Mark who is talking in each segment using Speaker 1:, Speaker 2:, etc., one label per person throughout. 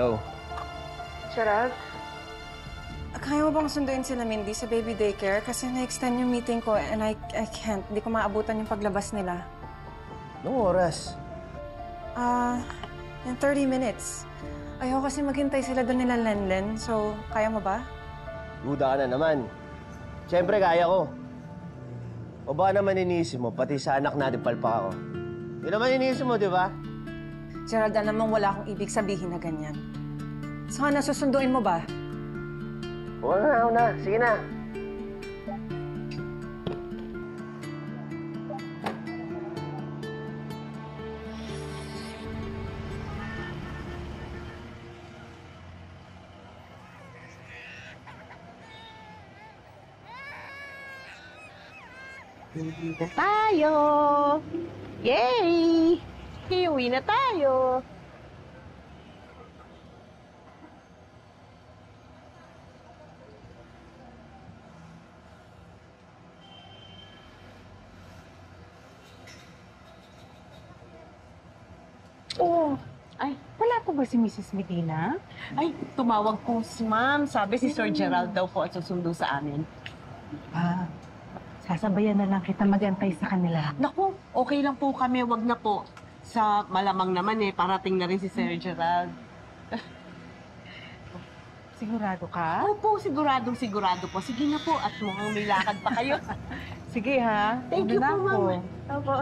Speaker 1: Hello?
Speaker 2: Gerald? Kaya mo bang sunduin sila Mindy sa baby daycare? Kasi na-extend yung meeting ko and I can't. Hindi ko maabutan yung paglabas nila.
Speaker 1: Anong oras?
Speaker 2: In 30 minutes. Ayoko kasi maghintay sila doon nila Lenlen. So, kaya mo ba?
Speaker 1: Duda ka na naman. Siyempre, kaya ko. O baka naman iniisip mo, pati sa anak natin palpa ako. Yun naman iniisip mo, di ba?
Speaker 2: Gerald, alam mong wala akong ibig sabihin na ganyan. Sana susunduin mo ba?
Speaker 1: Oo na. Sige na.
Speaker 3: Uwi na tayo! Yay! Uwi na tayo!
Speaker 4: Oh, ay, wala po ba si Mrs. Medina?
Speaker 3: Ay, tumawag po si ma'am. Sabi si Sir Gerald daw po at susundo sa amin.
Speaker 4: Sasabayan na lang kita mag-antay sa kanila.
Speaker 3: Naku, okay lang po kami. Wag na po. Sa malamang naman parating na rin si Sir Gerald.
Speaker 4: Sigurado ka?
Speaker 3: Opo, sigurado po. Sige na po at mukhang may lakad pa kayo.
Speaker 4: Sige ha.
Speaker 3: Thank you po, ma'am. Opo.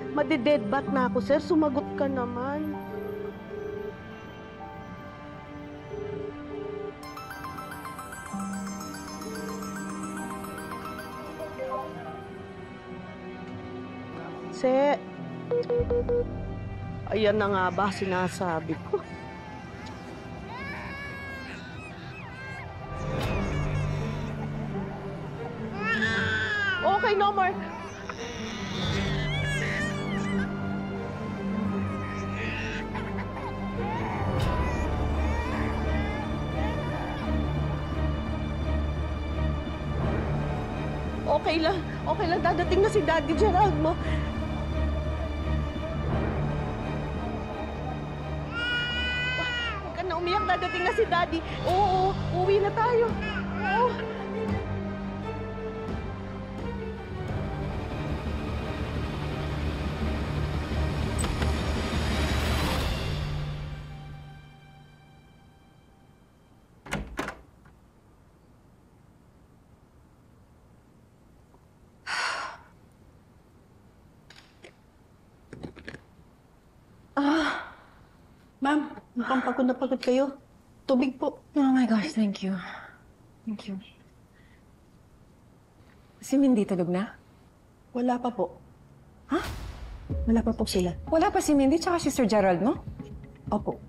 Speaker 3: Madi-deadbat na ako, sir. Sumagot ka naman. Se, ayan na nga ba sinasabi ko? Okay, no more. Okay lang. Dadating na si Daddy Gerald mo. Huwag ka na umiyak. Dadating na si Daddy. Oo, uwi na tayo. Oo.
Speaker 5: Ma'am, mukhang pagod na pagod kayo. Tubig po.
Speaker 2: Oh my gosh, thank you. Thank you. Si Mindy tulog na?
Speaker 5: Wala pa po.
Speaker 2: Ha?
Speaker 5: Wala pa po sila.
Speaker 2: Wala pa si Mindy tsaka si Sir Gerald, no?
Speaker 5: Opo.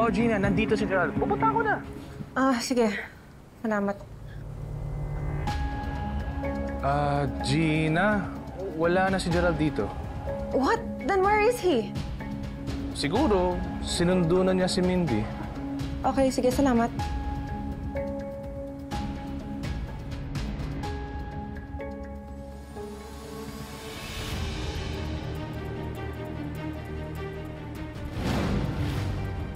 Speaker 6: Oh, Gina, nandito si Gerald. Pupunta ako na.
Speaker 2: Sige. Salamat.
Speaker 6: Gina, wala na si Gerald dito.
Speaker 2: What? Then where is he?
Speaker 6: Siguro, sinundo na niya si Mindy.
Speaker 2: Okay, sige. Salamat.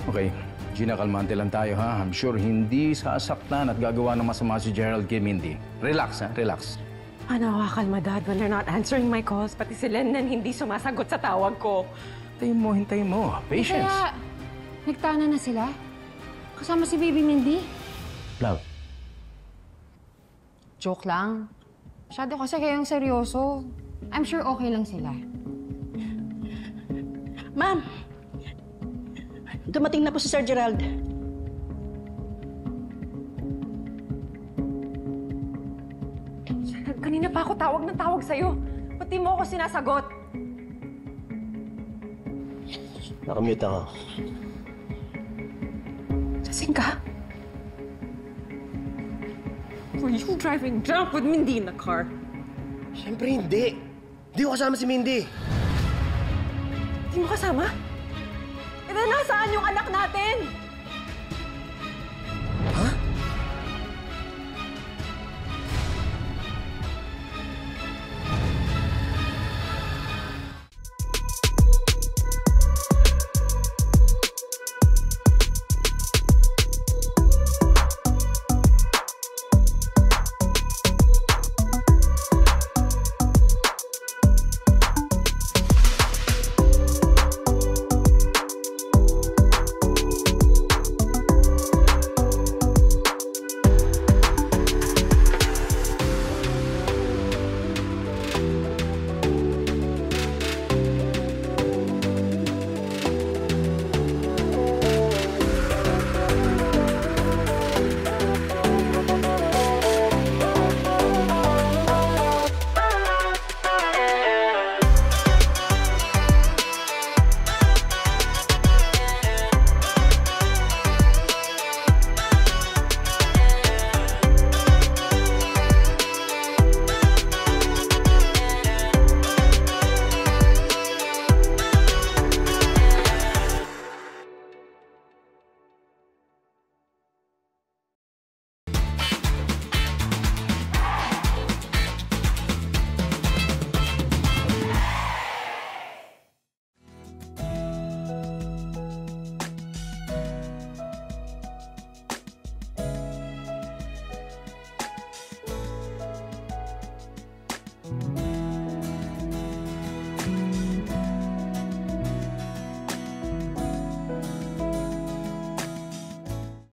Speaker 7: Okay, Gina, kalmante lang tayo, ha? I'm sure hindi sasaktan at gagawa ng masama si Gerald kay Mindy. Relax, ha? Relax.
Speaker 2: Nakakalma, Dad, when they're not answering my calls. Pati si Lennon hindi sumasagot sa tawag ko.
Speaker 7: Hintayin mo. Patience.
Speaker 8: Kaya, nagtana na sila? Kasama si Baby Mindy?
Speaker 7: Love.
Speaker 8: Joke lang. Masyado kasi kayong seryoso. I'm sure okay lang sila.
Speaker 5: Ma'am, dumating na po si Sir Gerald.
Speaker 2: Kanina pa ako tawag ng tawag sa'yo. Pati mo ako sinasagot.
Speaker 1: Nakamute ako.
Speaker 2: Lasing ka? Were you driving drunk with Mindy in the car?
Speaker 1: Siyempre hindi. Hindi ko kasama si Mindy.
Speaker 2: Hindi mo kasama? Eh, nasaan yung anak natin?